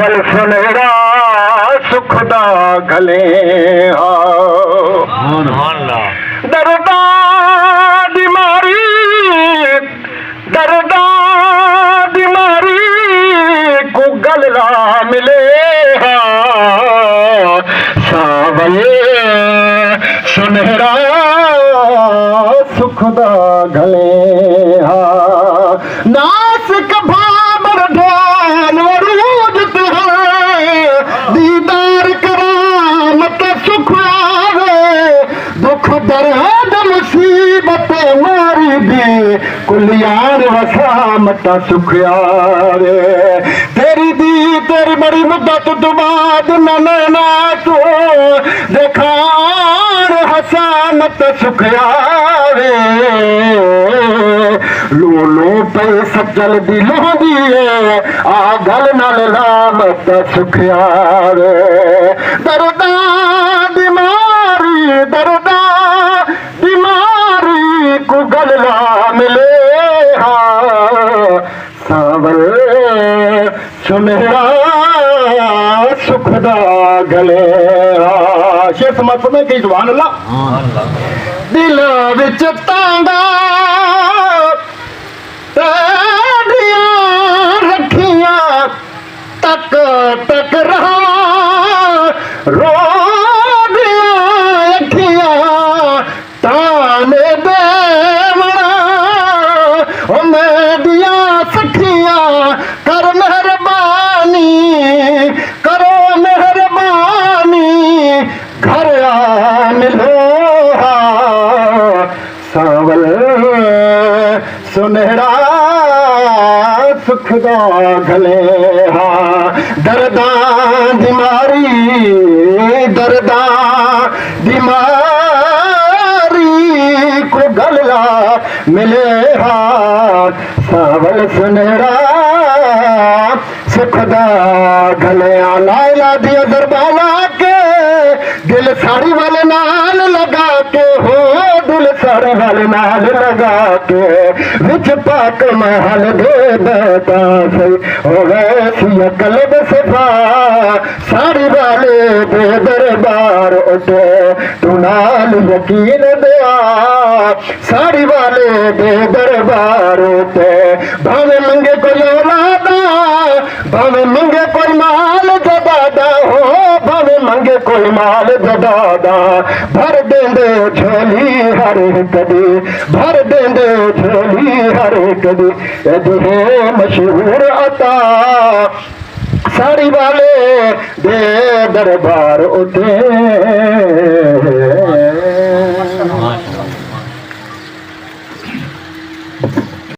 सावल सुनहरा सुख दा गले दरदा बीमारी दरदा बीमारी को गलरा मिले सावल सुनहरा सुख दा गले नासिक भाबर ढोल वरूज दीदार करामत सुख आवे दुख दर्द मुसीबत मारी दी कुलियार वसामत सुख आवे तेरी दी तेरी बड़ी मुद्दत तो बाद नैना तो देखार हसामत सुख आवे लो लो पे सज्जल दिलों दिए आ गल नाल लामत सुख आवे दरदा बीमारी को गलला मिले सावल सुनहरा सुख दा गले शेर समझ में की सुभान अल्लाह दिल विच तांगा रखिया तक तक रहा रो दिया ताने बेमना मैं दिया सखिया कर मेहरबानी करो मेहरबानी घर आ मिलो सावल सुनहरा सुख दा गले दरदा बीमारी को गलला मिले सावल सुनहरा सुख दा गले लाला दिया दरबारा के दिल साड़ी वाले नाल लगा के हो दिल साड़ी वाले नाल लगा के विच पाक महल दे बेटा सही हो वैसी कलब सिफा साड़ी वाले दे दरबार उठे तू नाल यकीन दिया साड़ी वाले दे दरबार उठे भावे मंगे कोई औलादा भावे मंगे कोई माल जदादा हो भावे मंगे कोई माल जदादा भर देंदे झोली हर कदी भर देंदे झोली हर कदी ये मशहूर अता साड़ी वाले दे दरबार उठे